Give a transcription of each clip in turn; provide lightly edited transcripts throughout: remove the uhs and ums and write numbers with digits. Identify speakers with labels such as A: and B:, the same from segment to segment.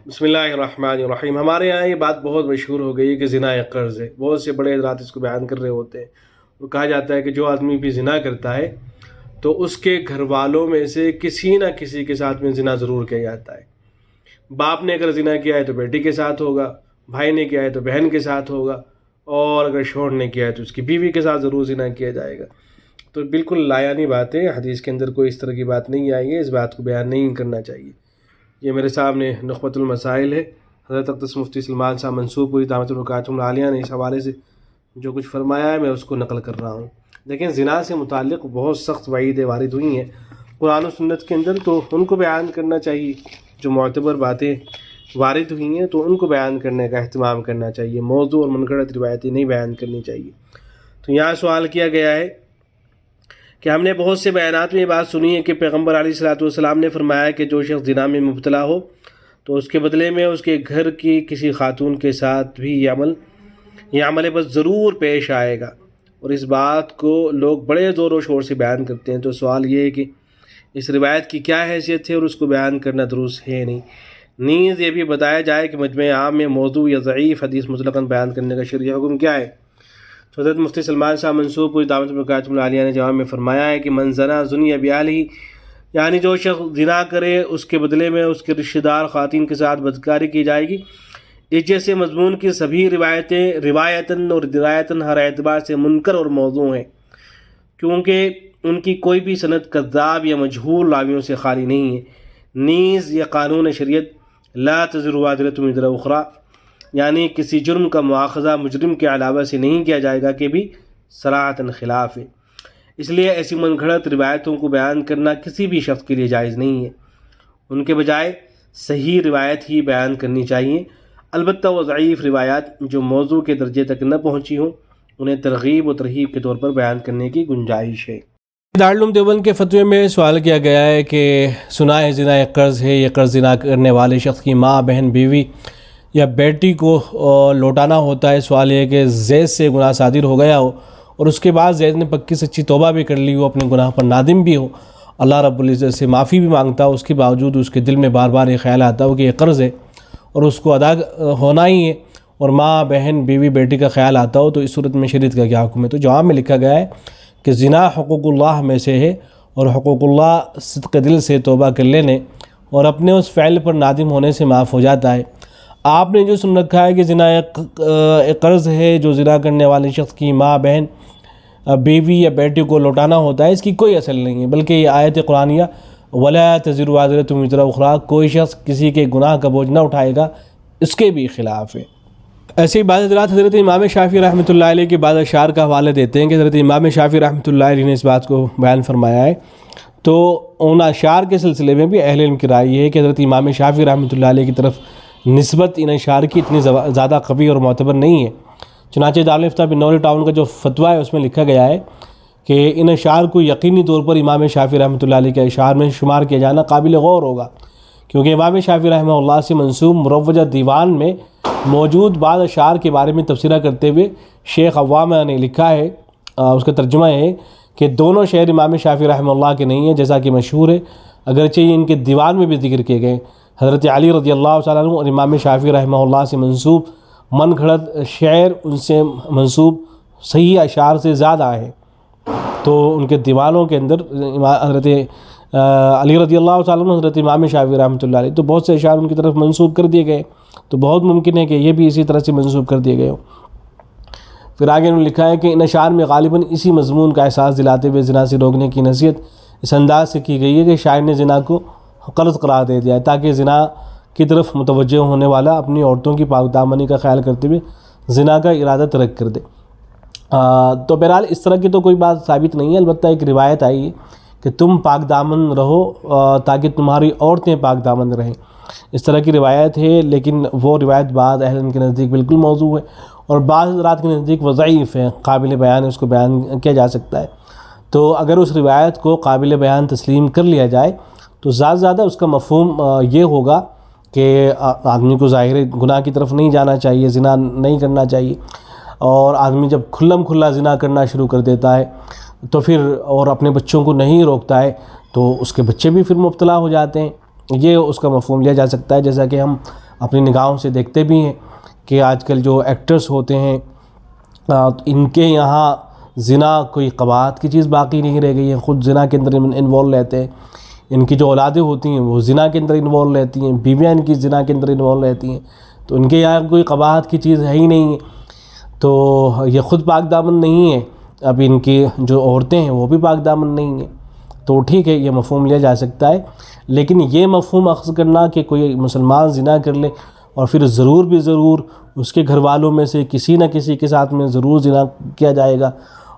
A: بسم اللہ الرحمن الرحیم۔ ہمارے یہاں یہ بات بہت مشہور ہو گئی ہے کہ زنا ایک قرض ہے۔ بہت سے بڑے حضرات اس کو بیان کر رہے ہوتے ہیں اور کہا جاتا ہے کہ جو آدمی بھی زنا کرتا ہے تو اس کے گھر والوں میں سے کسی نہ کسی کے ساتھ میں زنا ضرور کیا جاتا ہے۔ باپ نے اگر زنا کیا ہے تو بیٹی کے ساتھ ہوگا، بھائی نے کیا ہے تو بہن کے ساتھ ہوگا، اور اگر شوہر نے کیا ہے تو اس کی بیوی کے ساتھ ضرور زنا کیا جائے گا۔ تو بالکل لایانی بات ہے، حدیث کے اندر کوئی اس طرح کی بات نہیں آئی ہے، اس بات کو بیان نہیں کرنا چاہیے۔ یہ میرے سامنے نخبۃ المسائل ہے، حضرت اقدس مفتی سلمان صاحب منصور پوری دامت برکاتہم العالیہ نے اس حوالے سے جو کچھ فرمایا ہے میں اس کو نقل کر رہا ہوں۔ لیکن زنا سے متعلق بہت سخت وعیدیں وارد ہوئی ہیں قرآن و سنت کے اندر، تو ان کو بیان کرنا چاہیے۔ جو معتبر باتیں وارد ہوئی ہیں تو ان کو بیان کرنے کا اہتمام کرنا چاہیے، موضوع اور منگڑت روایتیں نہیں بیان کرنی چاہیے۔ تو یہاں سوال کیا گیا ہے کہ ہم نے بہت سے بیانات میں یہ بات سنی ہے کہ پیغمبر علیہ الصلوۃ والسلام نے فرمایا کہ جو شخص زنا میں مبتلا ہو تو اس کے بدلے میں اس کے گھر کی کسی خاتون کے ساتھ بھی یہ عمل بس ضرور پیش آئے گا، اور اس بات کو لوگ بڑے زور و شور سے بیان کرتے ہیں۔ تو سوال یہ ہے کہ اس روایت کی کیا حیثیت ہے اور اس کو بیان کرنا درست ہے نہیں۔ نیز یہ بھی بتایا جائے کہ مجمع عام میں موضوع یا ضعیف حدیث مطلقاً بیان کرنے کا شرعی حکم کیا ہے۔ حضرت مفتی سلمان صاحب منصور پوری دامت برکاتہم العالیہ نے جواب میں فرمایا ہے کہ من زنا زنی بِأہلہ، یعنی جو شخص زنا کرے اس کے بدلے میں اس کے رشتہ دار خواتین کے ساتھ بدکاری کی جائے گی۔ اس جیسے مضمون کی سبھی روایتیں روایتاً اور درایتاً ہر اعتبار سے منکر اور موضوع ہیں، کیونکہ ان کی کوئی بھی سند کذاب یا مجہول راویوں سے خالی نہیں ہے۔ نیز یہ قانون شریعت لا تزر وازرۃ وزر اخری، یعنی کسی جرم کا مواخذہ مجرم کے علاوہ سے نہیں کیا جائے گا، کہ بھی صراحتاً خلاف ہے۔ اس لیے ایسی من گھڑت روایتوں کو بیان کرنا کسی بھی شخص کے لیے جائز نہیں ہے، ان کے بجائے صحیح روایت ہی بیان کرنی چاہیے۔ البتہ وہ ضعیف روایات جو موضوع کے درجے تک نہ پہنچی ہوں انہیں ترغیب و ترہیب کے طور پر بیان کرنے کی گنجائش ہے۔
B: دارالعلوم دیوبند کے فتوے میں سوال کیا گیا ہے کہ سنا ہے زنا ایک قرض ہے، یہ قرض زنا کرنے والے شخص کی ماں، بہن، بیوی یا بیٹی کو لوٹانا ہوتا ہے۔ سوال یہ ہے کہ زید سے گناہ صادر ہو گیا ہو اور اس کے بعد زید نے پکی سچی توبہ بھی کر لی ہو، اپنے گناہ پر نادم بھی ہو، اللہ رب العزت سے معافی بھی مانگتا ہو، اس کے باوجود اس کے دل میں بار بار یہ خیال آتا ہو کہ یہ قرض ہے اور اس کو ادا ہونا ہی ہے، اور ماں، بہن، بیوی، بیٹی کا خیال آتا ہو، تو اس صورت میں شریعت کا کیا حکم ہے؟ تو جواب میں لکھا گیا ہے کہ زنا حقوق اللہ میں سے ہے، اور حقوق اللہ صدق دل سے توبہ کر لینے اور اپنے اس فعل پر نادم ہونے سے معاف ہو جاتا ہے۔ آپ نے جو سن رکھا ہے کہ زنا ایک قرض ہے جو زنا کرنے والے شخص کی ماں، بہن، بیوی یا بیٹی کو لوٹانا ہوتا ہے، اس کی کوئی اصل نہیں ہے، بلکہ یہ آیت قرآنیہ وَلَا تَزِرُ وَازِرَةٌ وِزْرَ أُخْرَىٰ، کوئی شخص کسی کے گناہ کا بوجھ نہ اٹھائے گا، اس کے بھی خلاف ہے۔ ایسے ہی بعض حضرات حضرت امام شافعی رحمۃ اللہ علیہ کے بعض اشعار کا حوالہ دیتے ہیں کہ حضرت امام شافعی رحمۃ اللہ علیہ نے اس بات کو بیان فرمایا ہے، تو ان اشعار کے سلسلے میں بھی اہل علم کی رائے یہ ہے کہ حضرت امام شافعی رحمۃ اللہ علیہ کی طرف نسبت ان اشعار کی اتنی زیادہ قوی اور معتبر نہیں ہے۔ چنانچہ دارالفتہ بنوری ٹاؤن کا جو فتویٰ ہے اس میں لکھا گیا ہے کہ ان اشعار کو یقینی طور پر امام شافعی رحمۃ اللہ علیہ کے اشعار میں شمار کیا جانا قابل غور ہوگا، کیونکہ امام شافعی رحمہ اللہ سے منسوب مروجہ دیوان میں موجود بعض اشعار کے بارے میں تبصرہ کرتے ہوئے شیخ عوامہ نے لکھا ہے، اس کا ترجمہ ہے کہ دونوں شعر امام شافعی رحمہ اللہ کے نہیں ہیں، جیسا کہ مشہور ہے، اگرچہ یہ ان کے دیوان میں بھی ذکر کیے گئے۔ حضرت علی رضی اللہ تعالیٰ عنہ اور امام شافعی رحمہ اللہ سے منسوب من گھڑت شعر ان سے منسوب صحیح اشعار سے زیادہ ہیں، تو ان کے دیوانوں کے اندر حضرت علی رضی اللہ تعالیٰ عنہ، حضرت امام شافعی رحمۃ اللہ علیہ، تو بہت سے اشعار ان کی طرف منسوب کر دیے گئے، تو بہت ممکن ہے کہ یہ بھی اسی طرح سے منسوب کر دیے گئے ہوں۔ پھر آگے انہوں نے لکھا ہے کہ ان اشعار میں غالباً اسی مضمون کا احساس دلاتے ہوئے زنا سے روکنے کی نصیحت اس انداز سے کی گئی ہے کہ شاعر نے زنا کو قرض قرار دے دیا ہے، تاکہ زنا کی طرف متوجہ ہونے والا اپنی عورتوں کی پاک دامنی کا خیال کرتے ہوئے زنا کا ارادہ ترک کر دے۔ تو بہرحال اس طرح کی تو کوئی بات ثابت نہیں ہے، البتہ ایک روایت آئی ہے کہ تم پاک دامن رہو تاکہ تمہاری عورتیں پاک دامن رہیں، اس طرح کی روایت ہے، لیکن وہ روایت بعض اہل علم کے نزدیک بالکل موضوع ہے، اور بعض حضرات کے نزدیک وہ ضعیف ہے، قابل بیان ہے، اس کو بیان کیا جا سکتا ہے۔ تو اگر اس روایت کو قابل بیان تسلیم کر لیا جائے تو زیادہ سے زیادہ اس کا مفہوم یہ ہوگا کہ آدمی کو ظاہر گناہ کی طرف نہیں جانا چاہیے، زنا نہیں کرنا چاہیے، اور آدمی جب کھلم کھلا زنا کرنا شروع کر دیتا ہے تو پھر اور اپنے بچوں کو نہیں روکتا ہے تو اس کے بچے بھی پھر مبتلا ہو جاتے ہیں، یہ اس کا مفہوم لیا جا سکتا ہے، جیسا کہ ہم اپنی نگاہوں سے دیکھتے بھی ہیں کہ آج کل جو ایکٹرز ہوتے ہیں ان کے یہاں زنا کوئی قباحت کی چیز باقی نہیں رہ گئی ہے، خود زنا کے اندر انوالو رہتے ہیں، ان کی جو اولادیں ہوتی ہیں وہ زنا کے اندر انوالو رہتی ہیں، بیویاں ان کی زنا کے اندر انوالو رہتی ہیں، تو ان کے یہاں کوئی قباحت کی چیز ہے ہی نہیں ہے، تو یہ خود پاک دامن نہیں ہے، اب ان کی جو عورتیں ہیں وہ بھی پاک دامن نہیں ہیں، تو ٹھیک ہے یہ مفہوم لیا جا سکتا ہے، لیکن یہ مفہوم اخذ کرنا کہ کوئی مسلمان زنا کر لے اور پھر ضرور بھی ضرور اس کے گھر والوں میں سے کسی نہ کسی کے ساتھ میں ضرور زنا کیا جائے گا،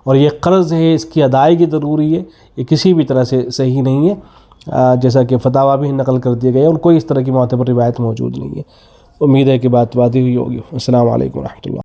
B: اور یہ قرض ہے اس کی ادائیگی ضروری ہے، یہ کسی بھی طرح سے صحیح نہیں ہے، جیسا کہ فتاویٰ بھی نقل کر دیے گئے اور کوئی اس طرح کی معتبر روایت موجود نہیں ہے۔ امید ہے کہ بات واضح ہوئی ہوگی۔ السلام علیکم ورحمۃ اللہ۔